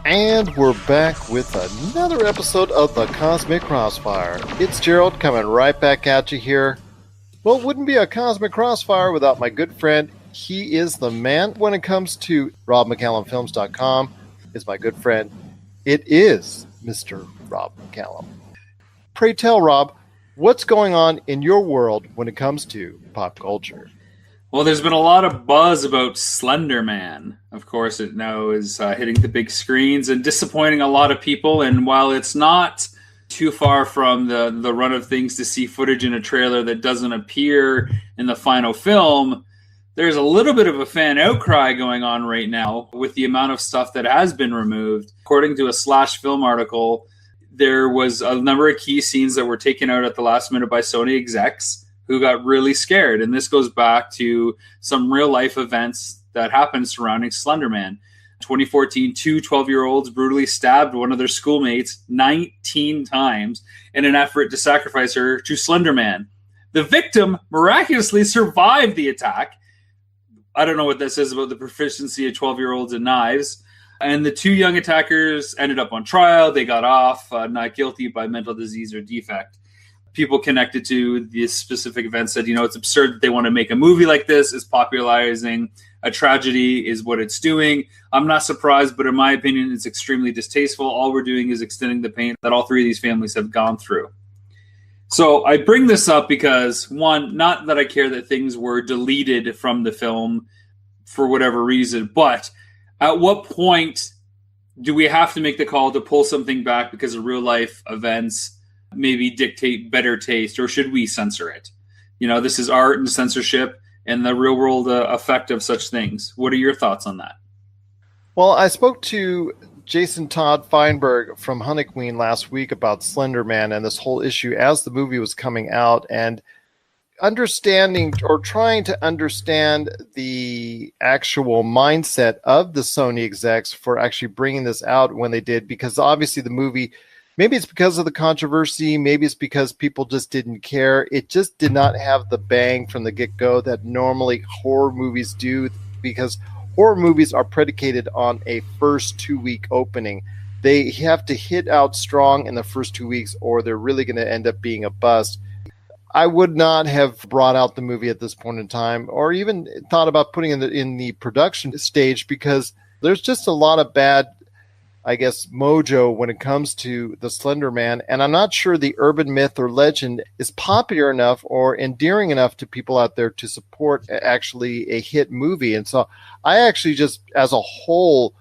And we're back with another episode of the Cosmic Crossfire. It's Gerald coming right back at you here. Well, it wouldn't be a Cosmic Crossfire without my good friend. He is the man when it comes to RobMcCallumFilms.com. Is my good friend. It is Mr. Rob McCallum. Pray tell, Rob, what's going on in your world when it comes to pop culture? Well, there's been a lot of buzz about Slender Man. Of course, it now is hitting the big screens and disappointing a lot of people. And while it's not too far from the run of things to see footage in a trailer that doesn't appear in the final film, there's a little bit of a fan outcry going on right now with the amount of stuff that has been removed. According to a Slash Film article, there was a number of key scenes that were taken out at the last minute by Sony execs who got really scared. And this goes back to some real life events that happened surrounding Slender Man. 2014, two 12-year-olds brutally stabbed one of their schoolmates 19 times in an effort to sacrifice her to Slender Man. The victim miraculously survived the attack. I don't know what that says about the proficiency of 12-year-olds in knives. And the two young attackers ended up on trial. They got off not guilty by mental disease or defect. People connected to this specific event said, it's absurd that they want to make a movie like this. It's popularizing a tragedy is what it's doing. I'm not surprised, but in my opinion, it's extremely distasteful. All we're doing is extending the pain that all three of these families have gone through. So I bring this up because, one, not that I care that things were deleted from the film for whatever reason, but at what point do we have to make the call to pull something back because of real life events maybe dictate better taste, or should we censor it? This is art and censorship and the real world effect of such things. What are your thoughts on that? Well, I spoke to Jason Todd Feinberg from Honeyqueen last week about Slender Man and this whole issue as the movie was coming out, and understanding or trying to understand the actual mindset of the Sony execs for actually bringing this out when they did, because obviously the movie, maybe it's because of the controversy, maybe it's because people just didn't care. It just did not have the bang from the get-go that normally horror movies do, because horror movies are predicated on a first 2-week opening. They have to hit out strong in the first 2 weeks or they're really going to end up being a bust. I would not have brought out the movie at this point in time or even thought about putting it in the production stage, because there's just a lot of bad, I guess, mojo when it comes to the Slender Man. And I'm not sure the urban myth or legend is popular enough or endearing enough to people out there to support actually a hit movie. And so I actually just, as a whole,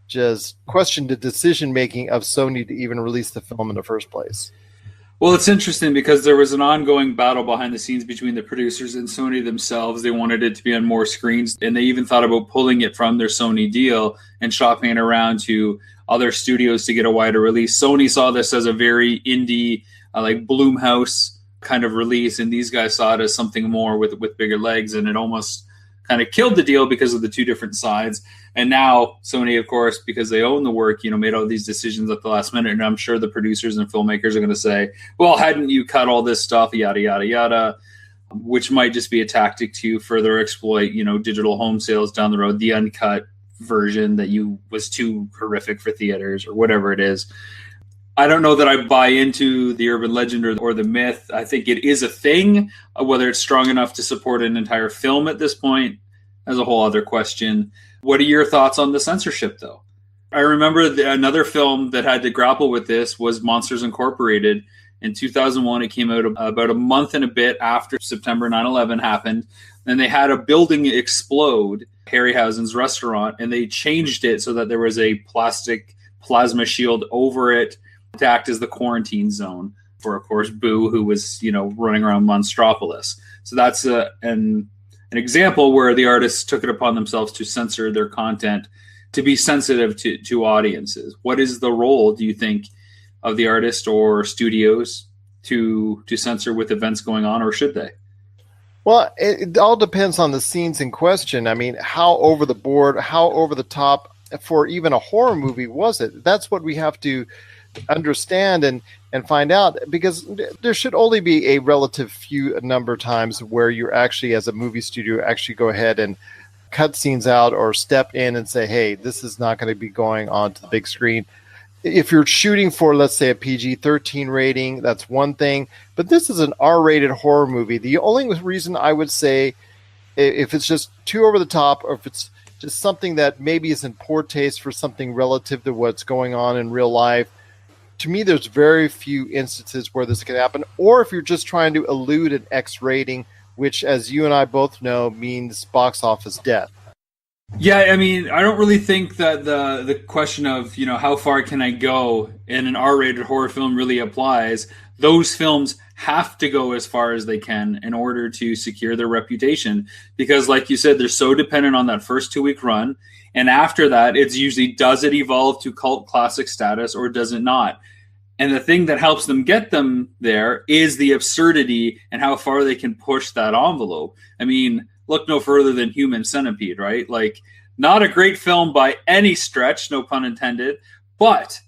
just questioned the decision-making of Sony to even release the film in the first place. Well, it's interesting because there was an ongoing battle behind the scenes between the producers and Sony themselves. They wanted it to be on more screens, and they even thought about pulling it from their Sony deal and shopping it around to other studios to get a wider release. Sony saw this as a very indie, like Blumhouse kind of release, and these guys saw it as something more with bigger legs, and it almost kind of killed the deal because of the two different sides. And now Sony, of course, because they own the work, made all these decisions at the last minute. And I'm sure the producers and filmmakers are going to say, well, hadn't you cut all this stuff, yada, yada, yada, which might just be a tactic to further exploit, digital home sales down the road, the uncut version that was too horrific for theaters or whatever it is. I don't know that I buy into the urban legend or the myth. I think it is a thing. Whether it's strong enough to support an entire film at this point is a whole other question. What are your thoughts on the censorship, though? I remember another film that had to grapple with this was Monsters Incorporated. In 2001, it came out about a month and a bit after September 9/11 happened. And they had a building explode, Harryhausen's restaurant, and they changed it so that there was a plastic plasma shield over it to act as the quarantine zone for, of course, Boo, who was, running around Monstropolis. So that's an example where the artists took it upon themselves to censor their content to be sensitive to audiences. What is the role, do you think, of the artist or studios to censor with events going on, or should they? Well, it all depends on the scenes in question. I mean, how over the board, how over the top for even a horror movie was it? That's what we have to understand and find out, because there should only be a relative few number of times where you're actually, as a movie studio, actually go ahead and cut scenes out or step in and say, hey, this is not going to be going on to the big screen. If you're shooting for, let's say, a PG-13 rating, that's one thing. But this is an R-rated horror movie. The only reason I would say, if it's just too over the top, or if it's just something that maybe is in poor taste for something relative to what's going on in real life, to me, there's very few instances where this can happen. Or if you're just trying to elude an X rating, which, as you and I both know, means box office death. Yeah, I mean, I don't really think that the question of, how far can I go in an R-rated horror film really applies. Those films have to go as far as they can in order to secure their reputation, because, like you said, they're so dependent on that first 2-week run. And after that, it's usually, does it evolve to cult classic status or does it not? And the thing that helps them get them there is the absurdity and how far they can push that envelope. I mean, look no further than Human Centipede, right? Like, not a great film by any stretch, no pun intended, but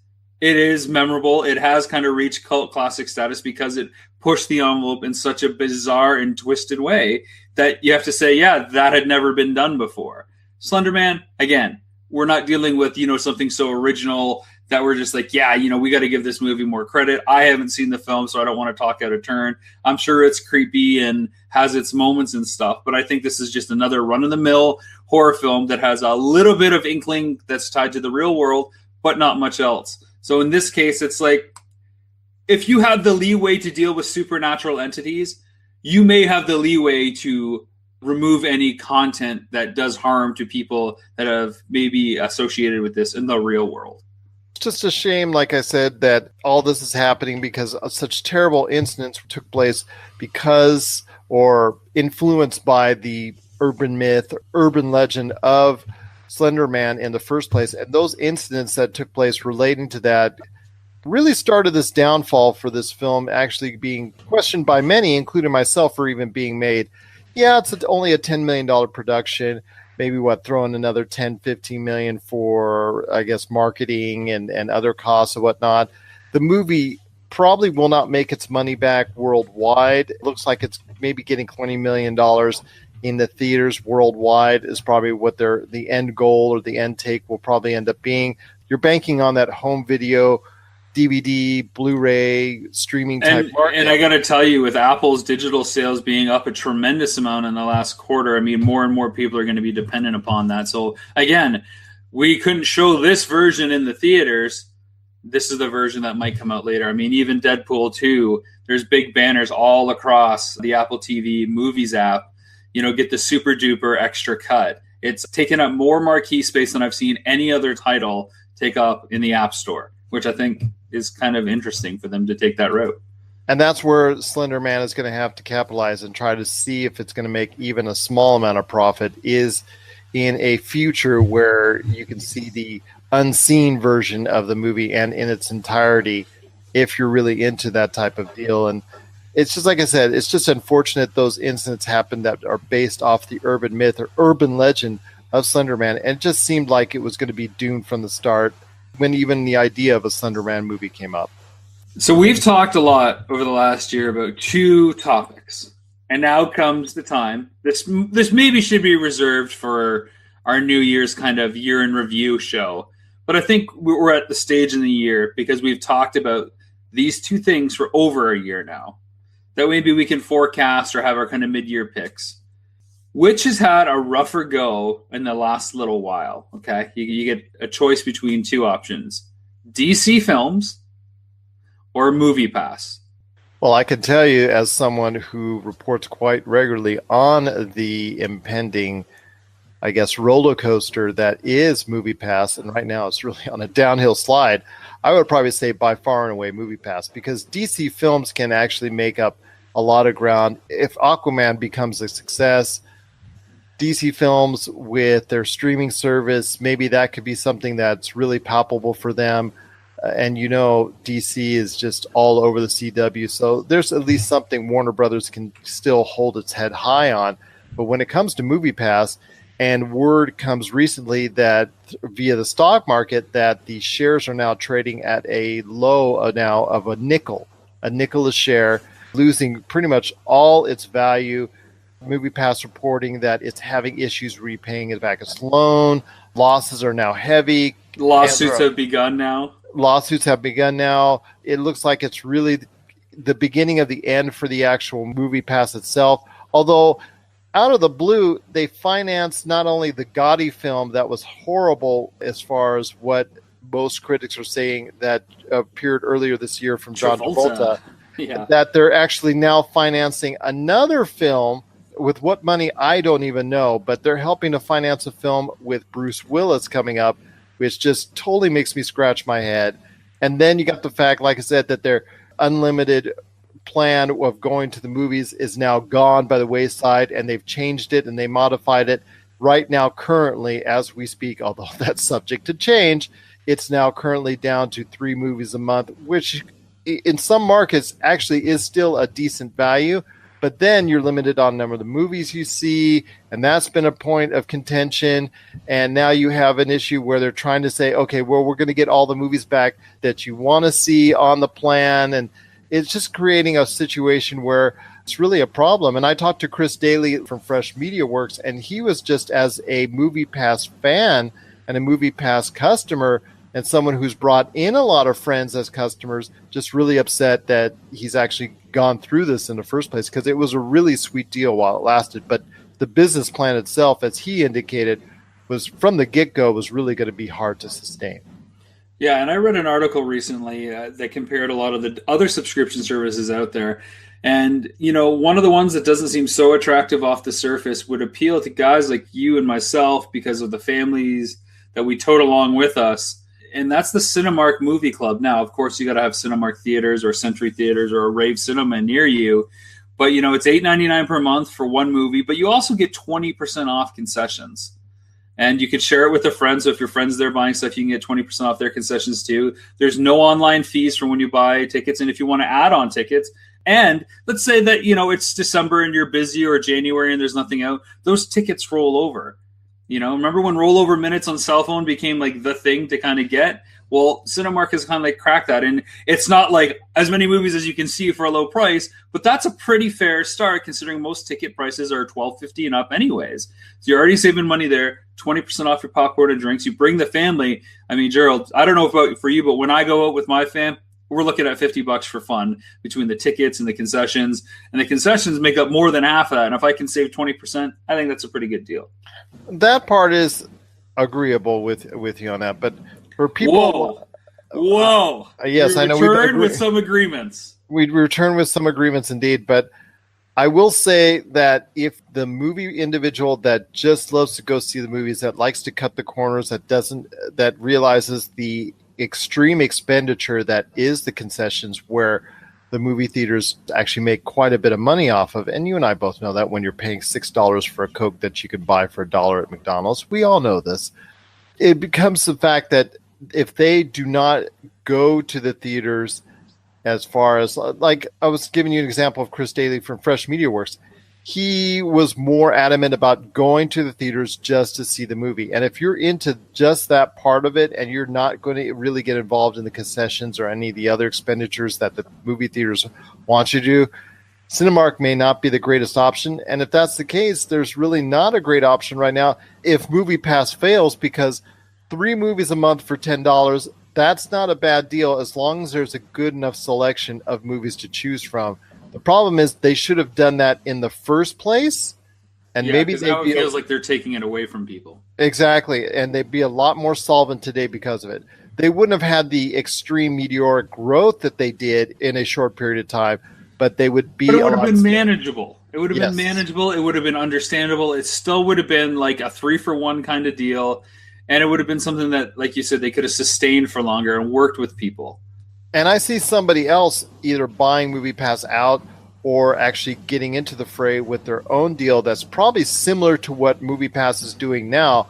it is memorable. It has kind of reached cult classic status because it pushed the envelope in such a bizarre and twisted way that you have to say, yeah, that had never been done before. Slender Man, again, we're not dealing with, something so original that we're just like, yeah, we got to give this movie more credit. I haven't seen the film, so I don't want to talk out of turn. I'm sure it's creepy and has its moments and stuff, but I think this is just another run-of-the-mill horror film that has a little bit of inkling that's tied to the real world, but not much else. So in this case, it's like, if you have the leeway to deal with supernatural entities, you may have the leeway to remove any content that does harm to people that have maybe associated with this in the real world. It's just a shame, like I said, that all this is happening because of such terrible incidents took place because or influenced by the urban myth, urban legend of Slender Man in the first place. And those incidents that took place relating to that really started this downfall for this film actually being questioned by many, including myself, for even being made. Yeah, it's only a $10 million production. Maybe throw in another 10, 15 million for, I guess, marketing and other costs and whatnot. The movie probably will not make its money back worldwide. It looks like it's maybe getting $20 million in the theaters worldwide is probably what the end goal or the end take will probably end up being. You're banking on that home video, DVD, Blu-ray, streaming type market. And I got to tell you, with Apple's digital sales being up a tremendous amount in the last quarter, I mean, more and more people are going to be dependent upon that. So again, we couldn't show this version in the theaters. This is the version that might come out later. I mean, even Deadpool 2, there's big banners all across the Apple TV Movies app. Get the super duper extra cut. It's taken up more marquee space than I've seen any other title take up in the App Store, which I think is kind of interesting for them to take that route. And that's where Slender Man is going to have to capitalize and try to see if it's going to make even a small amount of profit, is in a future where you can see the unseen version of the movie and in its entirety, if you're really into that type of deal. And it's just, like I said, it's just unfortunate those incidents happen that are based off the urban myth or urban legend of Slender Man. And it just seemed like it was going to be doomed from the start when even the idea of a Slender Man movie came up. So we've talked a lot over the last year about two topics, and now comes the time. This maybe should be reserved for our New Year's kind of year in review show, but I think we're at the stage in the year because we've talked about these two things for over a year now, that maybe we can forecast or have our kind of mid-year picks. Which has had a rougher go in the last little while, okay? You get a choice between two options: DC Films or MoviePass. Well, I can tell you, as someone who reports quite regularly on the impending, I guess, roller coaster that is MoviePass, and right now it's really on a downhill slide, I would probably say by far and away MoviePass, because DC Films can actually make up a lot of ground. If Aquaman becomes a success, DC Films with their streaming service, maybe that could be something that's really palpable for them. And DC is just all over the CW. So there's at least something Warner Brothers can still hold its head high on. But when it comes to MoviePass, And word comes recently that via the stock market that the shares are now trading at a low now of a nickel a share, losing pretty much all its value. MoviePass reporting that it's having issues repaying it back its loan. Losses are now heavy. Lawsuits have begun now. It looks like it's really the beginning of the end for the actual MoviePass itself. Although, out of the blue, they financed not only the Gotti film that was horrible as far as what most critics are saying that appeared earlier this year from John Travolta, that they're actually now financing another film with what money I don't even know, but they're helping to finance a film with Bruce Willis coming up, which just totally makes me scratch my head. And then you got the fact, like I said, that their unlimited plan of going to the movies is now gone by the wayside, and they've changed it and they modified it. Right now, currently, as we speak, although that's subject to change, it's now currently down to 3 movies a month, which in some markets actually is still a decent value. But then you're limited on number of the movies you see, and that's been a point of contention. And now you have an issue where they're trying to say, okay, well, we're going to get all the movies back that you want to see on the plan. And it's just creating a situation where it's really a problem. And I talked to Chris Daly from Fresh Media Works, and he was just, as a MoviePass fan and a MoviePass customer and someone who's brought in a lot of friends as customers, just really upset that he's actually gone through this in the first place, because it was a really sweet deal while it lasted. But the business plan itself, as he indicated, was from the get-go was really going to be hard to sustain. Yeah, and I read an article recently that compared a lot of the other subscription services out there. And, you know, one of the ones that doesn't seem so attractive off the surface would appeal to guys like you and myself because of the families that we tote along with us. And that's the Cinemark Movie Club. Now, of course, you got to have Cinemark theaters or Century theaters or a Rave Cinema near you. But, you know, it's $8.99 per month for one movie. But you also get 20% off concessions. And you could share it with a friend. So if your friend's there buying stuff, you can get 20% off their concessions too. There's no online fees for when you buy tickets. And if you want to add on tickets, and let's say that, you know, it's December and you're busy, or January and there's nothing out, those tickets roll over. You know, remember when rollover minutes on cell phone became like the thing to kind of get? Well, Cinemark has kind of like cracked that. And it's not like as many movies as you can see for a low price, but that's a pretty fair start considering most ticket prices are $12.50 and up anyways. So you're already saving money there, 20% off your popcorn and drinks. You bring the family. I mean, Gerald, I don't know about for you, but when I go out with my fam, we're looking at $50 for fun between the tickets and the concessions. And the concessions make up more than half of that. And if I can save 20%, I think that's a pretty good deal. That part is agreeable with you on that. But for people... Whoa. Yes, I know. We returned with some agreements. We returned with some agreements indeed. But I will say that if the movie individual that just loves to go see the movies, that likes to cut the corners, that realizes the extreme expenditure that is the concessions, where the movie theaters actually make quite a bit of money off of. And you and I both know that when you're paying $6 for a Coke that you could buy for $1 at McDonald's, we all know this. It becomes the fact that if they do not go to the theaters, as far as, like I was giving you an example of Chris Daly from Fresh Media Works, he was more adamant about going to the theaters just to see the movie. And if you're into just that part of it and you're not going to really get involved in the concessions or any of the other expenditures that the movie theaters want you to do, Cinemark may not be the greatest option. And if that's the case, there's really not a great option right now if MoviePass fails, because 3 movies a month for $10, that's not a bad deal as long as there's a good enough selection of movies to choose from. The problem is they should have done that in the first place, and maybe now it feels like they're taking it away from people. Exactly, and they'd be a lot more solvent today because of it. They wouldn't have had the extreme meteoric growth that they did in a short period of time, but they would be. But it would have been manageable. It would have been manageable. It would have been understandable. It still would have been like a 3-for-1 kind of deal, and it would have been something that, like you said, they could have sustained for longer and worked with people. And I see somebody else either buying MoviePass out or actually getting into the fray with their own deal that's probably similar to what MoviePass is doing now,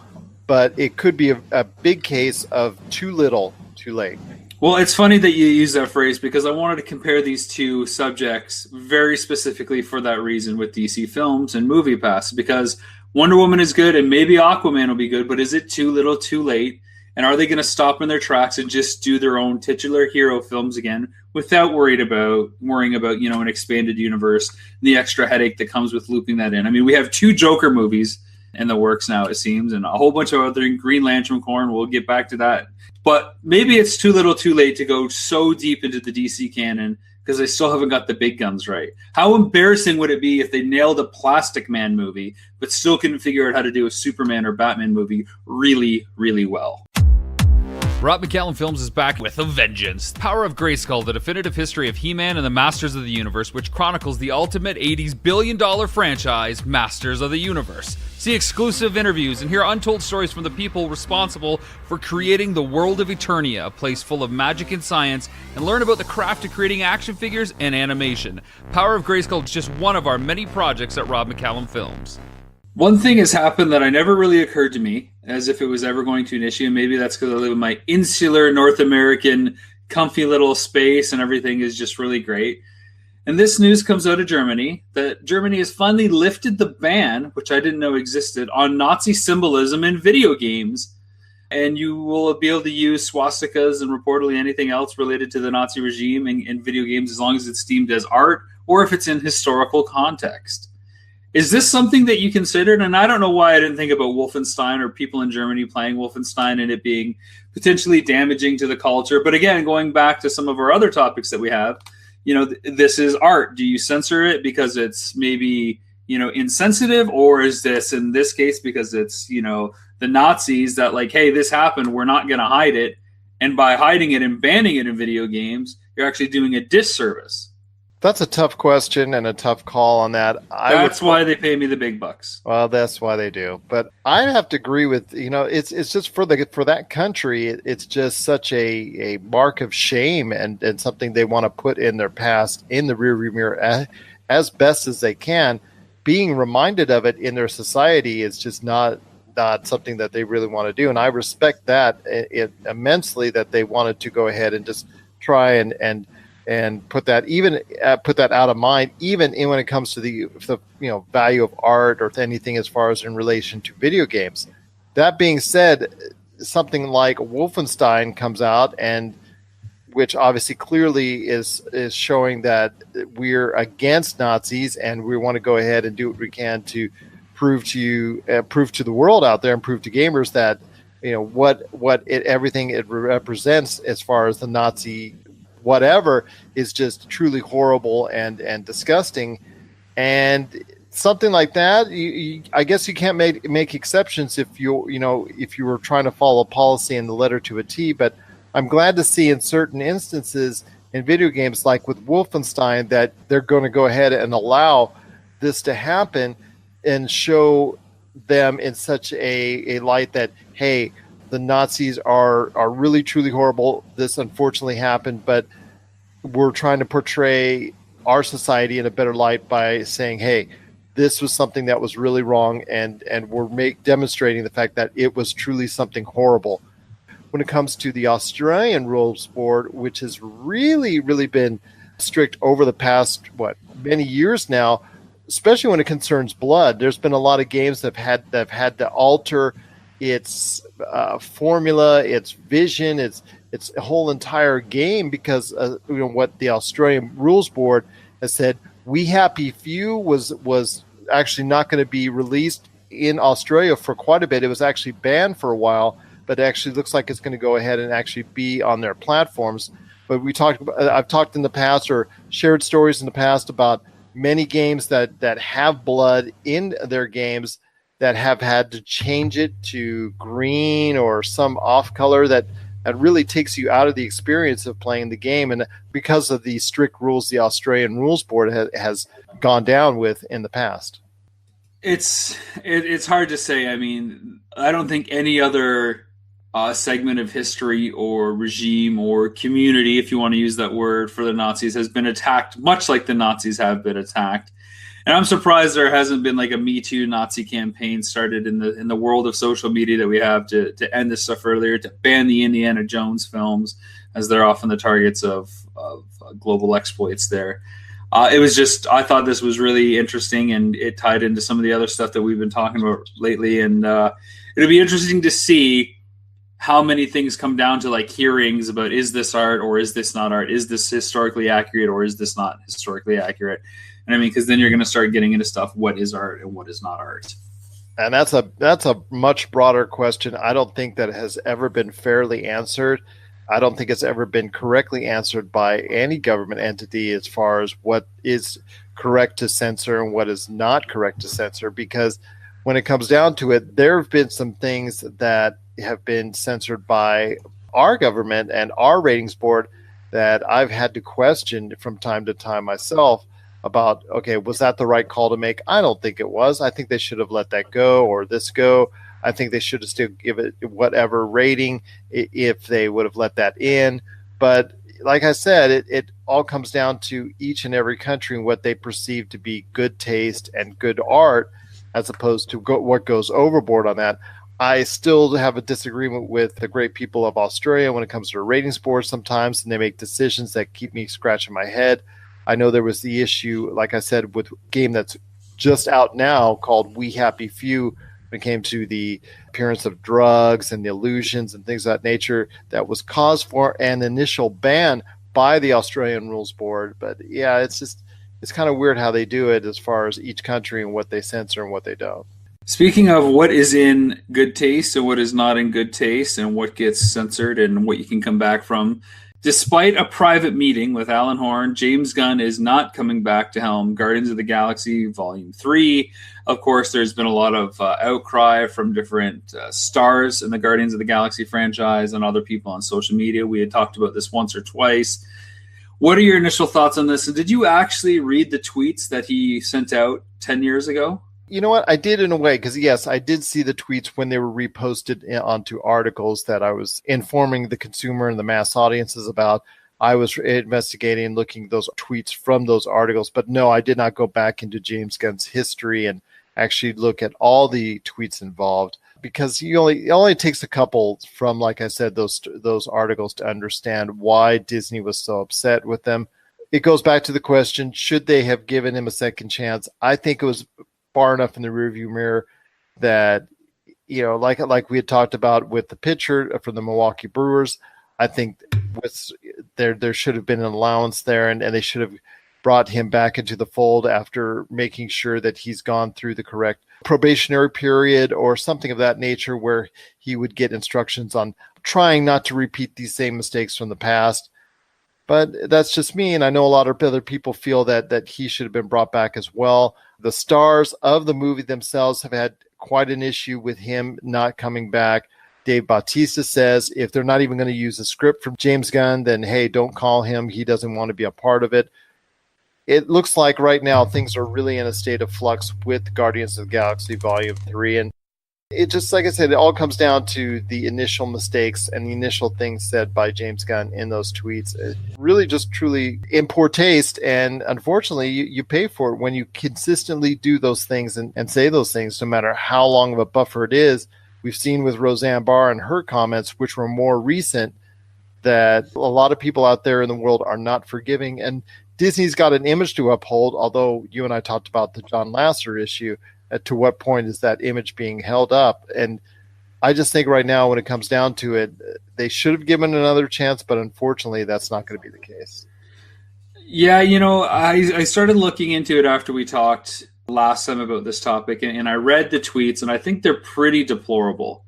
but it could be a big case of too little, too late. Well, it's funny that you use that phrase because I wanted to compare these two subjects very specifically for that reason with DC Films and Movie Pass, because Wonder Woman is good and maybe Aquaman will be good, but is it too little too late? And are they going to stop in their tracks and just do their own titular hero films again without worrying about an expanded universe and the extra headache that comes with looping that in? I mean, we have 2 Joker movies in the works now, it seems, and a whole bunch of other Green Lantern corn. We'll get back to that. But maybe it's too little too late to go so deep into the DC canon because they still haven't got the big guns right. How embarrassing would it be if they nailed a Plastic Man movie but still couldn't figure out how to do a Superman or Batman movie really, really well? Rob McCallum Films is back with a vengeance. Power of Grayskull, the definitive history of He-Man and the Masters of the Universe, which chronicles the ultimate 80s billion-dollar franchise, Masters of the Universe. See exclusive interviews and hear untold stories from the people responsible for creating the world of Eternia, a place full of magic and science, and learn about the craft of creating action figures and animation. Power of Grayskull is just one of our many projects at Rob McCallum Films. One thing has happened that I never really occurred to me as if it was ever going to an issue, and maybe that's because I live in my insular North American comfy little space and everything is just really great. And this news comes out of Germany, that Germany has finally lifted the ban, which I didn't know existed, on Nazi symbolism in video games. And you will be able to use swastikas and reportedly anything else related to the Nazi regime in video games as long as it's deemed as art or if it's in historical context. Is this something that you considered? And I don't know why I didn't think about Wolfenstein or people in Germany playing Wolfenstein and it being potentially damaging to the culture. But again, going back to some of our other topics that we have, this is art. Do you censor it because it's maybe, insensitive? Or is this, in this case, because it's, the Nazis that like, hey, this happened, we're not going to hide it. And by hiding it and banning it in video games, you're actually doing a disservice. That's a tough question and a tough call on that. That's why they pay me the big bucks. Well, that's why they do. But I have to agree with, it's just for that country, it's just such a mark of shame and something they want to put in their past in the rearview mirror as best as they can. Being reminded of it in their society is just not something that they really want to do. And I respect that immensely, that they wanted to go ahead and just try and put that out of mind, even when it comes to the value of art or anything as far as in relation to video games. That being said, something like Wolfenstein comes out, and which obviously clearly is showing that we're against Nazis and we want to go ahead and do what we can to prove to the world out there and prove to gamers that everything it represents as far as the Nazi whatever is just truly horrible and disgusting. And something like that, I guess you can't make exceptions if you were trying to follow policy in the letter to a T. But I'm glad to see in certain instances in video games, like with Wolfenstein, that they're going to go ahead and allow this to happen and show them in such a light that, hey, the Nazis are really truly horrible. This unfortunately happened, but we're trying to portray our society in a better light by saying, hey, this was something that was really wrong, and we're demonstrating the fact that it was truly something horrible. When it comes to the Australian Rules Board, which has really, really been strict over the past, many years now, especially when it concerns blood, there's been a lot of games that have had to alter its formula, its vision, its whole entire game because what the Australian Rules Board has said. We Happy Few was actually not going to be released in Australia for quite a bit. It was actually banned for a while, but it actually looks like it's going to go ahead and actually be on their platforms. But I've talked in the past or shared stories in the past about many games that have blood in their games that have had to change it to green or some off color that really takes you out of the experience of playing the game. And because of the strict rules the Australian Rules Board has gone down with in the past. It's hard to say. I mean, I don't think any other segment of history or regime or community, if you want to use that word, for the Nazis has been attacked much like the Nazis have been attacked. And I'm surprised there hasn't been like a Me Too Nazi campaign started in the world of social media that we have to end this stuff earlier, to ban the Indiana Jones films, as they're often the targets of global exploits there. It was just, I thought this was really interesting, and it tied into some of the other stuff that we've been talking about lately. And it'll be interesting to see how many things come down to like hearings about, is this art or is this not art? Is this historically accurate or is this not historically accurate? And I mean, because then you're going to start getting into stuff, what is art and what is not art? And that's a much broader question. I don't think that has ever been fairly answered. I don't think it's ever been correctly answered by any government entity as far as what is correct to censor and what is not correct to censor, because when it comes down to it, there have been some things that have been censored by our government and our ratings board that I've had to question from time to time myself about, okay, was that the right call to make? I don't think it was. I think they should have let that go or this go. I think they should have still give it whatever rating if they would have let that in. But like I said, it all comes down to each and every country and what they perceive to be good taste and good art, as opposed to what goes overboard on that. I still have a disagreement with the great people of Australia when it comes to a ratings board sometimes, and they make decisions that keep me scratching my head. I know there was the issue, like I said, with a game that's just out now called We Happy Few, when it came to the appearance of drugs and the illusions and things of that nature, that was cause for an initial ban by the Australian Rules Board. But yeah, it's kind of weird how they do it as far as each country and what they censor and what they don't. Speaking of what is in good taste and what is not in good taste and what gets censored and what you can come back from, despite a private meeting with Alan Horn, James Gunn is not coming back to helm Guardians of the Galaxy Volume 3. Of course, there's been a lot of outcry from different stars in the Guardians of the Galaxy franchise and other people on social media. We had talked about this once or twice. What are your initial thoughts on this? And did you actually read the tweets that he sent out 10 years ago? You know what? I did in a way, because yes, I did see the tweets when they were reposted onto articles that I was informing the consumer and the mass audiences about. I was investigating, looking at those tweets from those articles. But no, I did not go back into James Gunn's history and actually look at all the tweets involved, because it only takes a couple from, like I said, those articles to understand why Disney was so upset with them. It goes back to the question, should they have given him a second chance? I think it was far enough in the rearview mirror that, like we had talked about with the pitcher from the Milwaukee Brewers, I think there should have been an allowance there, and they should have brought him back into the fold after making sure that he's gone through the correct probationary period or something of that nature, where he would get instructions on trying not to repeat these same mistakes from the past. But that's just me, and I know a lot of other people feel that he should have been brought back as well. The stars of the movie themselves have had quite an issue with him not coming back. Dave Bautista says if they're not even going to use a script from James Gunn, then hey, don't call him. He doesn't want to be a part of it. It looks like right now things are really in a state of flux with Guardians of the Galaxy Volume 3, and it just, like I said, it all comes down to the initial mistakes and the initial things said by James Gunn in those tweets. It really just truly in poor taste, and unfortunately you pay for it when you consistently do those things and say those things, no matter how long of a buffer it is. We've seen with Roseanne Barr and her comments, which were more recent, that a lot of people out there in the world are not forgiving, and Disney's got an image to uphold, although you and I talked about the John Lasseter issue. To what point is that image being held up? And I just think right now, when it comes down to it, they should have given another chance, but unfortunately that's not going to be the case. Yeah, I started looking into it after we talked last time about this topic, and I read the tweets, and I think they're pretty deplorable.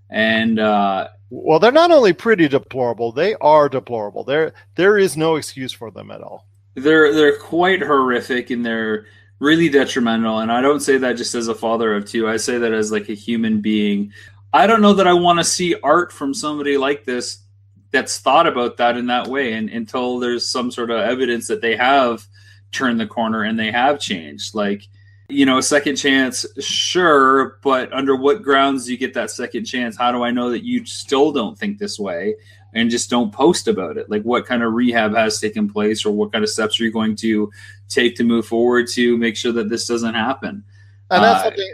And well, they're not only pretty deplorable, they are deplorable. There is no excuse for them at all. They're quite horrific, and they're really detrimental. And I don't say that just as a father of two. I say that as like a human being. I don't know that I want to see art from somebody like this that's thought about that in that way, and until there's some sort of evidence that they have turned the corner and they have changed. Like, a second chance, sure, but under what grounds do you get that second chance? How do I know that you still don't think this way? and just don't post about it. Like, what kind of rehab has taken place, or what kind of steps are you going to take to move forward to make sure that this doesn't happen? And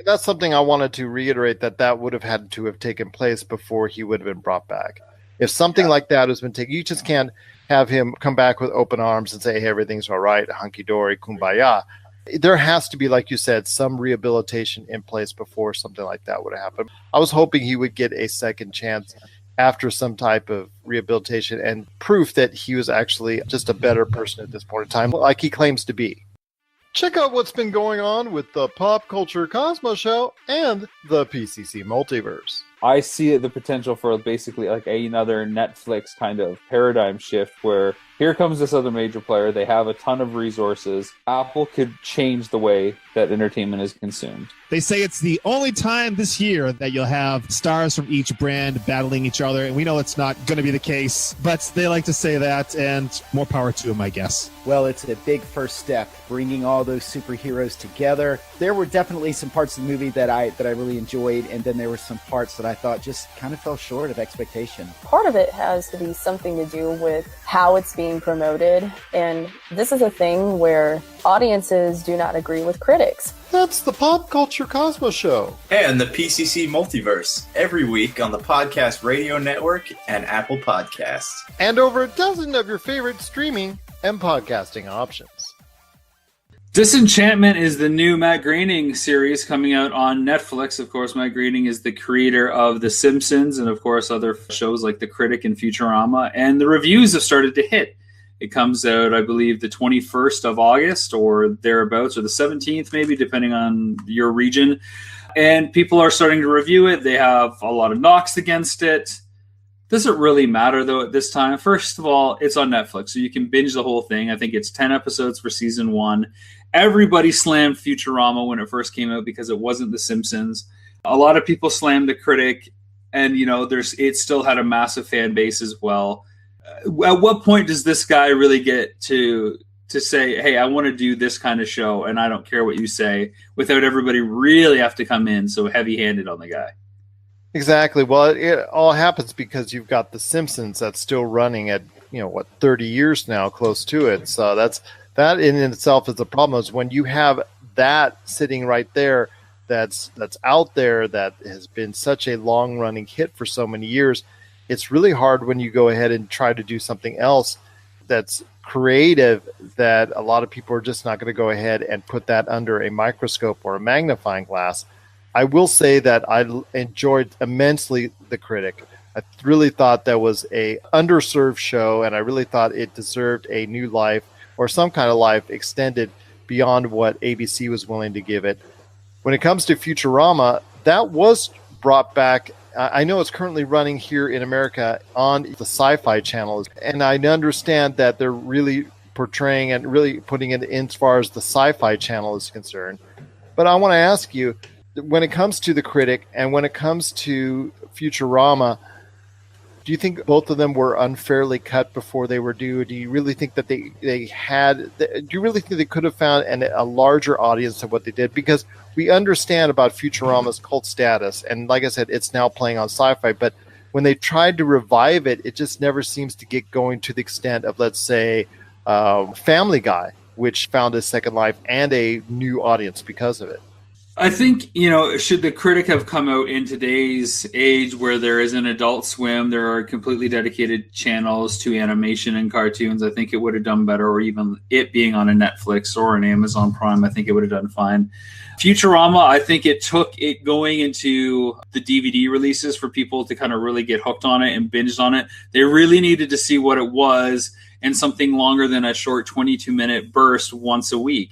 that's something I wanted to reiterate, that would have had to have taken place before he would have been brought back. If something like that has been taken, you just can't have him come back with open arms and say, hey, everything's all right, hunky-dory, kumbaya. There has to be, like you said, some rehabilitation in place before something like that would have happened. I was hoping he would get a second chance after some type of rehabilitation and proof that he was actually just a better person at this point in time, like he claims to be. Check out what's been going on with the Pop Culture Cosmos Show and the PCC Multiverse. I see the potential for basically like another Netflix kind of paradigm shift where here comes this other major player. They have a ton of resources. Apple could change the way that entertainment is consumed. They say it's the only time this year that you'll have stars from each brand battling each other, and we know it's not going to be the case, but they like to say that, and more power to them, I guess. Well, it's a big first step, bringing all those superheroes together. There were definitely some parts of the movie that I really enjoyed, and then there were some parts that I thought just kind of fell short of expectation. Part of it has to be something to do with how it's being promoted, and this is a thing where audiences do not agree with critics. That's the Pop Culture Cosmos Show. And the PCC Multiverse, every week on the Podcast Radio Network and Apple Podcasts. And over a dozen of your favorite streaming and podcasting options. Disenchantment is the new Matt Groening series coming out on Netflix. Of course, Matt Groening is the creator of The Simpsons and, of course, other shows like The Critic and Futurama. And the reviews have started to hit. It comes out, I believe, the 21st of August or thereabouts, or the 17th maybe, depending on your region. And people are starting to review it. They have a lot of knocks against it. Does it really matter, though, at this time? First of all, it's on Netflix, so you can binge the whole thing. I think it's 10 episodes for season 1. Everybody slammed Futurama when it first came out because it wasn't The Simpsons. A lot of people slammed The Critic, and, you know, it still had a massive fan base as well. At what point does this guy really get to say, hey, I want to do this kind of show, and I don't care what you say, without everybody really have to come in so heavy-handed on the guy? Exactly. Well, it all happens because you've got The Simpsons that's still running at, 30 years now, close to it. So that in itself is a problem, is when you have that sitting right there that's out there that has been such a long-running hit for so many years. It's really hard when you go ahead and try to do something else that's creative, that a lot of people are just not going to go ahead and put that under a microscope or a magnifying glass. I will say that I enjoyed immensely The Critic. I really thought that was a underserved show, and I really thought it deserved a new life or some kind of life extended beyond what ABC was willing to give it. When it comes to Futurama, that was brought back. I know it's currently running here in America on the Sci-Fi Channel, and I understand that they're really portraying and really putting it in as far as the Sci-Fi Channel is concerned. But I want to ask you, when it comes to The Critic and when it comes to Futurama, do you think both of them were unfairly cut before they were due? Do you really think that do you really think they could have found a larger audience than what they did? Because we understand about Futurama's cult status, and like I said, it's now playing on Sci-Fi, but when they tried to revive it, it just never seems to get going to the extent of, let's say, Family Guy, which found a second life and a new audience because of it. I think, should The Critic have come out in today's age where there is an Adult Swim, there are completely dedicated channels to animation and cartoons, I think it would have done better, or even it being on a Netflix or an Amazon Prime, I think it would have done fine. Futurama, I think it took it going into the DVD releases for people to kind of really get hooked on it and binged on it. They really needed to see what it was and something longer than a short 22-minute burst once a week.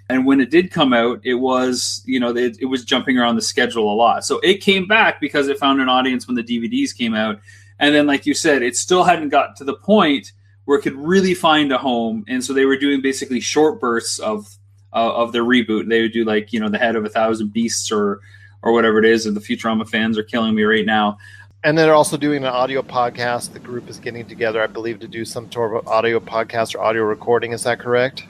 And when it did come out, it was, it was jumping around the schedule a lot. So it came back because it found an audience when the DVDs came out. And then, like you said, it still hadn't got to the point where it could really find a home. And so they were doing basically short bursts of their reboot. They would do like, the Head of 1,000 Beasts or whatever it is. And the Futurama fans are killing me right now. And they're also doing an audio podcast. The group is getting together, I believe, to do some sort of audio podcast or audio recording. Is that correct?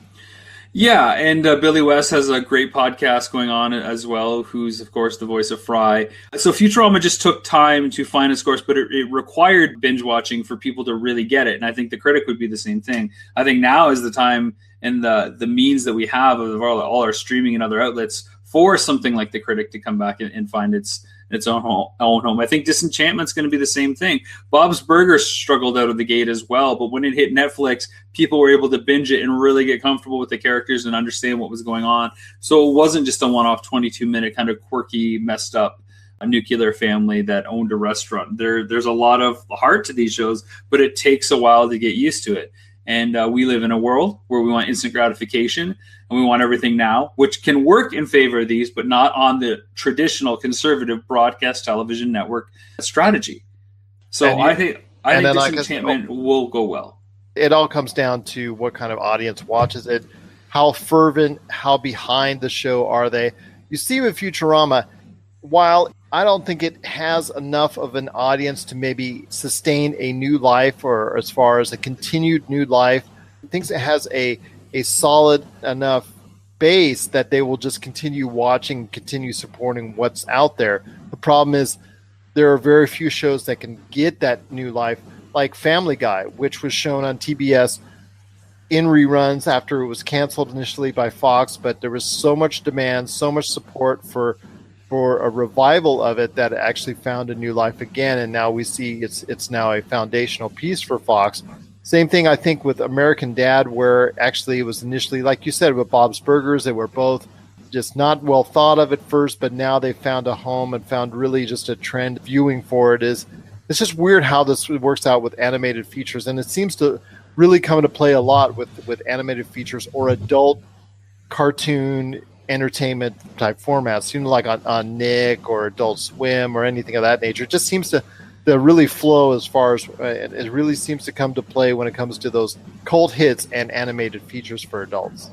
Yeah, and Billy West has a great podcast going on as well, who's, of course, the voice of Fry. So Futurama just took time to find its course, but it required binge watching for people to really get it. And I think The Critic would be the same thing. I think now is the time and the means that we have of all our streaming and other outlets for something like The Critic to come back and find its own home. I think Disenchantment's going to be the same thing. Bob's Burgers struggled out of the gate as well, but when it hit Netflix, people were able to binge it and really get comfortable with the characters and understand what was going on. So it wasn't just a one-off 22-minute kind of quirky, messed up a nuclear family that owned a restaurant. There's a lot of heart to these shows, but it takes a while to get used to it. And we live in a world where we want instant gratification and we want everything now, which can work in favor of these, but not on the traditional conservative broadcast television network strategy. So I think Disenchantment will go well. It all comes down to what kind of audience watches it, how fervent, how behind the show are they. You see with Futurama, while I don't think it has enough of an audience to maybe sustain a new life, or as far as a continued new life, I think it has a solid enough base that they will just continue watching, continue supporting what's out there. The problem is there are very few shows that can get that new life, like Family Guy, which was shown on TBS in reruns after it was canceled initially by Fox, but there was so much demand, so much support for a revival of it that it actually found a new life again, and now we see it's now a foundational piece for Fox. Same thing, I think, with American Dad, where actually it was initially, like you said, with Bob's Burgers, they were both just not well thought of at first, but now they found a home and found really just a trend viewing for it. It's just weird how this works out with animated features, and it seems to really come into play a lot with animated features or adult cartoon entertainment type formats, like on Nick or Adult Swim or anything of that nature. It just seems to really flow as far as it really seems to come to play when it comes to those cult hits and animated features for adults.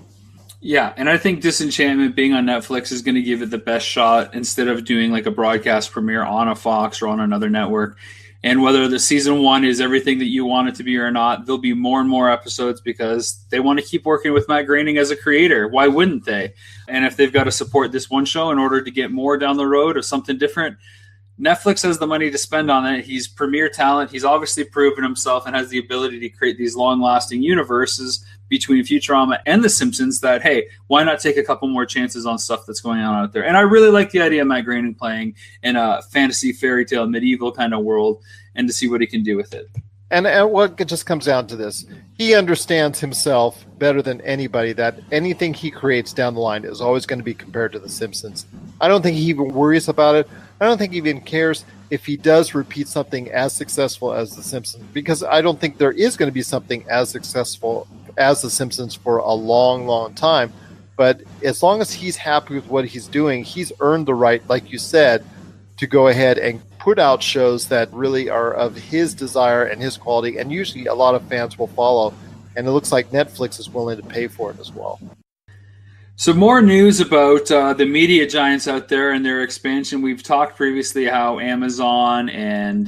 Yeah, and I think Disenchantment being on Netflix is going to give it the best shot instead of doing like a broadcast premiere on a Fox or on another network. And whether the season 1 is everything that you want it to be or not, there'll be more and more episodes because they want to keep working with Matt Groening as a creator. Why wouldn't they? And if they've got to support this one show in order to get more down the road of something different, Netflix has the money to spend on it. He's premier talent. He's obviously proven himself and has the ability to create these long-lasting universes between Futurama and The Simpsons that, hey, why not take a couple more chances on stuff that's going on out there? And I really like the idea of Matt Groening playing in a fantasy, fairy tale, medieval kind of world and to see what he can do with it. And what it just comes down to this, he understands himself better than anybody that anything he creates down the line is always going to be compared to The Simpsons. I don't think he even worries about it. I don't think he even cares if he does repeat something as successful as The Simpsons, because I don't think there is going to be something as successful as The Simpsons for a long, long time. But as long as he's happy with what he's doing, he's earned the right, like you said, to go ahead and put out shows that really are of his desire and his quality, and usually a lot of fans will follow. And it looks like Netflix is willing to pay for it as well. So more news about the media giants out there and their expansion. We've talked previously how Amazon and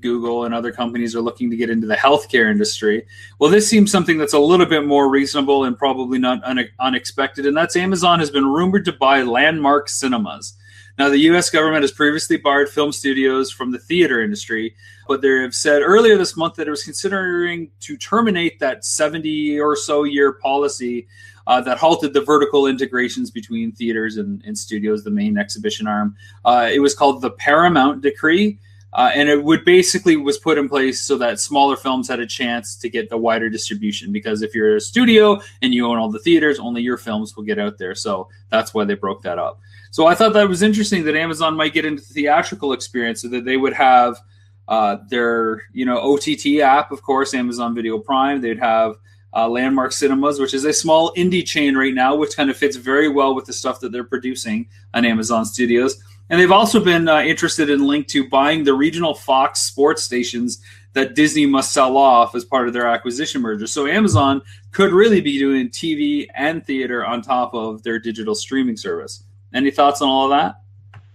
Google and other companies are looking to get into the healthcare industry. Well, this seems something that's a little bit more reasonable and probably not unexpected, and that's Amazon has been rumored to buy Landmark Cinemas. Now, the U.S. government has previously barred film studios from the theater industry, but they have said earlier this month that it was considering to terminate that 70 or so year policy that halted the vertical integrations between theaters and studios, the main exhibition arm. It was called the Paramount Decree, and it was put in place so that smaller films had a chance to get the wider distribution, because if you're a studio and you own all the theaters, only your films will get out there. So that's why they broke that up. So I thought that was interesting that Amazon might get into the theatrical experience so that they would have their OTT app, of course, Amazon Video Prime. They'd have Landmark Cinemas, which is a small indie chain right now, which kind of fits very well with the stuff that they're producing on Amazon Studios. And they've also been interested and linked to buying the regional Fox sports stations that Disney must sell off as part of their acquisition merger. So Amazon could really be doing TV and theater on top of their digital streaming service. Any thoughts on all of that?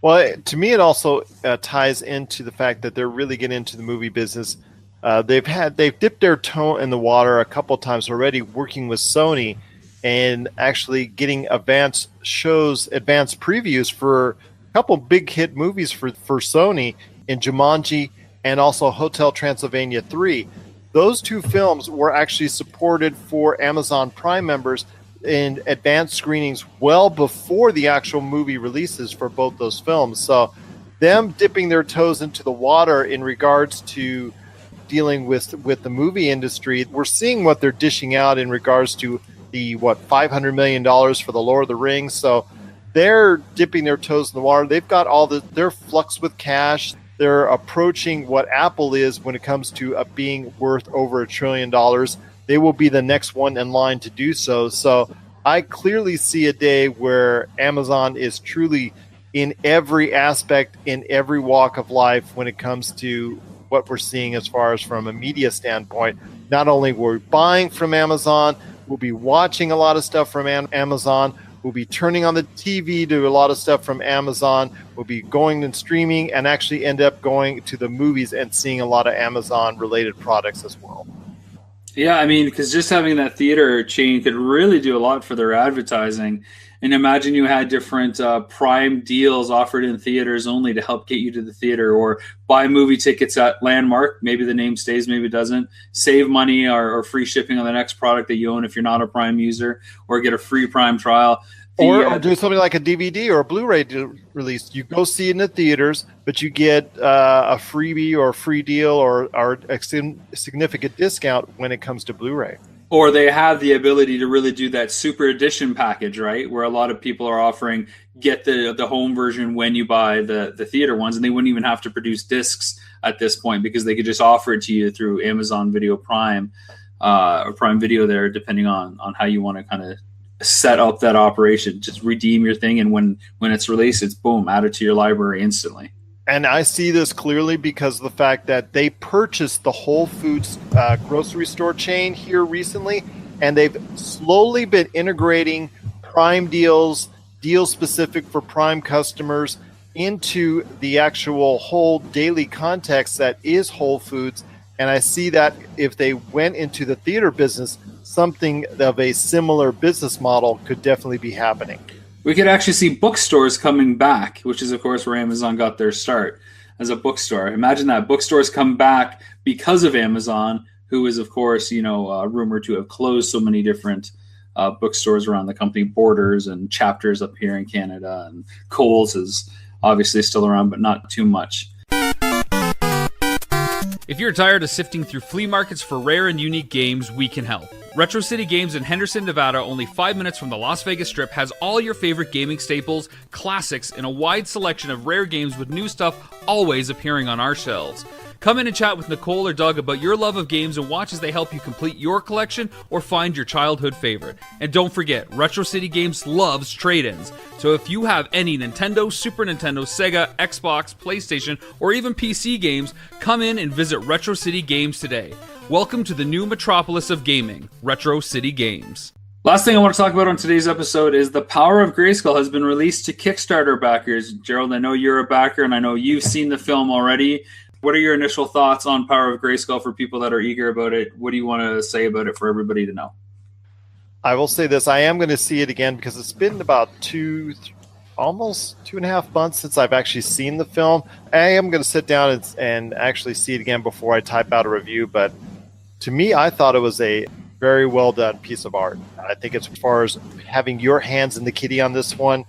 Well, to me, it also ties into the fact that they're really getting into the movie business. They've dipped their toe in the water a couple times already, working with Sony, and actually getting advanced previews for a couple big hit movies for Sony in Jumanji and also Hotel Transylvania 3. Those two films were actually supported for Amazon Prime members in advanced screenings well before the actual movie releases for both those films. So them dipping their toes into the water in regards to dealing with the movie industry, we're seeing what they're dishing out in regards to the $500 million for the Lord of the Rings. So they're dipping their toes in the water. They've got they're flux with cash. They're approaching what Apple is when it comes to being worth over $1 trillion. They will be the next one in line to do so. So I clearly see a day where Amazon is truly in every aspect, in every walk of life when it comes to what we're seeing as far as from a media standpoint. Not only we're buying from Amazon, we'll be watching a lot of stuff from Amazon. We'll be turning on the TV to a lot of stuff from Amazon. We'll be going and streaming and actually end up going to the movies and seeing a lot of Amazon-related products as well. Yeah, I mean, because just having that theater chain could really do a lot for their advertising. And imagine you had different Prime deals offered in theaters only to help get you to the theater, or buy movie tickets at Landmark. Maybe the name stays, maybe it doesn't. Save money or free shipping on the next product that you own if you're not a Prime user, or get a free Prime trial. Or do something like a DVD or a Blu-ray release. You go see it in the theaters, but you get a freebie or a free deal or a significant discount when it comes to Blu-ray. Or they have the ability to really do that super edition package, right? Where a lot of people are offering, get the home version when you buy the theater ones, and they wouldn't even have to produce discs at this point because they could just offer it to you through Amazon Video Prime or Prime Video there, depending on how you want to kind of set up that operation. Just redeem your thing, and when it's released, it's boom, add it to your library instantly. And I see this clearly because of the fact that they purchased the Whole Foods grocery store chain here recently, and they've slowly been integrating Prime deals specific for Prime customers into the actual whole daily context that is Whole Foods. And I see that if they went into the theater business, something of a similar business model could definitely be happening. We could actually see bookstores coming back, which is, of course, where Amazon got their start as a bookstore. Imagine that. Bookstores come back because of Amazon, who is, of course, rumored to have closed so many different bookstores around the company. Borders and Chapters up here in Canada, and Kohl's is obviously still around, but not too much. If you're tired of sifting through flea markets for rare and unique games, we can help. Retro City Games in Henderson, Nevada, only 5 minutes from the Las Vegas Strip, has all your favorite gaming staples, classics, and a wide selection of rare games with new stuff always appearing on our shelves. Come in and chat with Nicole or Doug about your love of games and watch as they help you complete your collection or find your childhood favorite. And don't forget, Retro City Games loves trade-ins. So if you have any Nintendo, Super Nintendo, Sega, Xbox, PlayStation, or even PC games, come in and visit Retro City Games today. Welcome to the new metropolis of gaming, Retro City Games. Last thing I want to talk about on today's episode is The Power of Grayskull has been released to Kickstarter backers. Gerald, I know you're a backer, and I know you've seen the film already. What are your initial thoughts on Power of Grayskull for people that are eager about it? What do you want to say about it for everybody to know? I will say this. I am going to see it again because it's been about almost 2.5 months since I've actually seen the film. I am going to sit down and actually see it again before I type out a review. But to me, I thought it was a very well done piece of art. I think as far as having your hands in the kitty on this one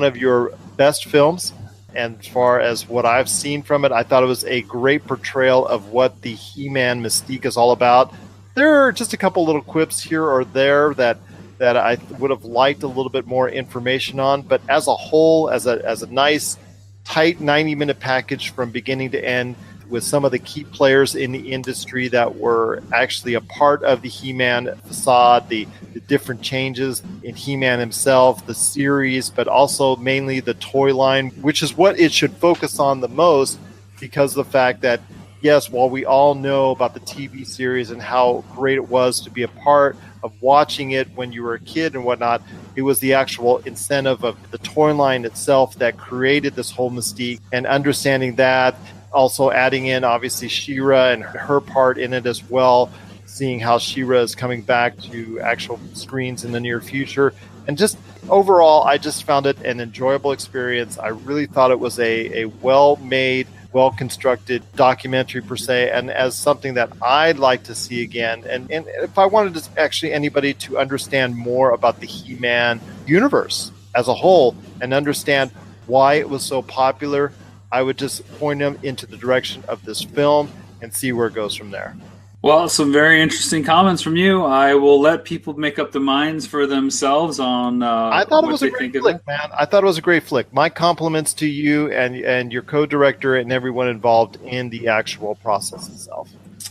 of your best films. And as far as what I've seen from it, I thought it was a great portrayal of what the He-Man mystique is all about. There are just a couple little quips here or there that I would have liked a little bit more information on. But as a whole, as a nice, tight 90-minute package from beginning to end, with some of the key players in the industry that were actually a part of the He-Man facade, the different changes in He-Man himself, the series, but also mainly the toy line, which is what it should focus on the most, because of the fact that, yes, while we all know about the TV series and how great it was to be a part of watching it when you were a kid and whatnot, it was the actual incentive of the toy line itself that created this whole mystique, and understanding that, also adding in obviously She-Ra and her part in it as well, seeing how She-Ra is coming back to actual screens in the near future. And just overall, I just found it an enjoyable experience. I really thought it was a well-made, well-constructed documentary per se, and as something that I'd like to see again. And if I wanted to actually anybody to understand more about the He-Man universe as a whole and understand why it was so popular, I would just point them into the direction of this film and see where it goes from there. Well, some very interesting comments from you. I will let people make up their minds for themselves on I thought it what was they a great think of flick, it. man. I thought it was a great flick. My compliments to you and your co-director and everyone involved in the actual process itself.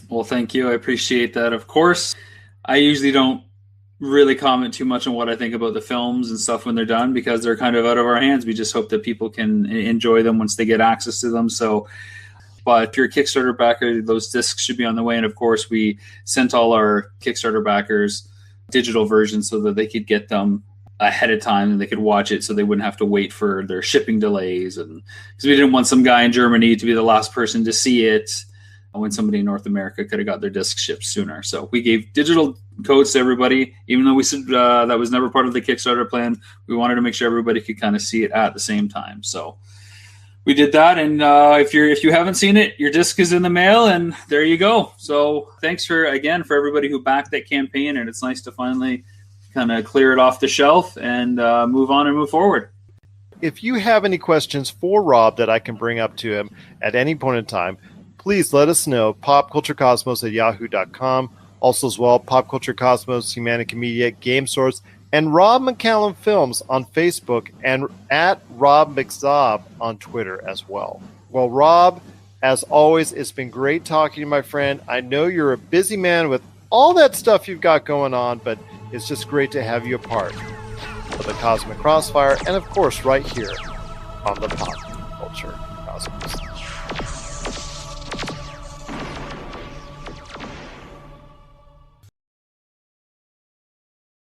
Well, thank you. I appreciate that. Of course, I usually don't really comment too much on what I think about the films and stuff when they're done because they're kind of out of our hands. We just hope that people can enjoy them once they get access to them. So, but if you're a Kickstarter backer, those discs should be on the way. And of course, we sent all our Kickstarter backers digital versions so that they could get them ahead of time and they could watch it so they wouldn't have to wait for their shipping delays. And because we didn't want some guy in Germany to be the last person to see it when somebody in North America could have got their disc shipped sooner. So we gave digital codes to everybody, even though we said that was never part of the Kickstarter plan. We wanted to make sure everybody could kind of see it at the same time. So we did that, and if you haven't seen it, your disc is in the mail, and there you go. So thanks for everybody who backed that campaign, and it's nice to finally kind of clear it off the shelf and move on and move forward. If you have any questions for Rob that I can bring up to him at any point in time, please let us know. popculturecosmos@yahoo.com. Also as well, Pop Culture Cosmos, Humanica Media, Game Source, and Rob McCallum Films on Facebook, and at Rob McZob on Twitter as well. Well, Rob, as always, it's been great talking to you, my friend. I know you're a busy man with all that stuff you've got going on, but it's just great to have you a part of the Cosmic Crossfire, and of course, right here on the Pop Culture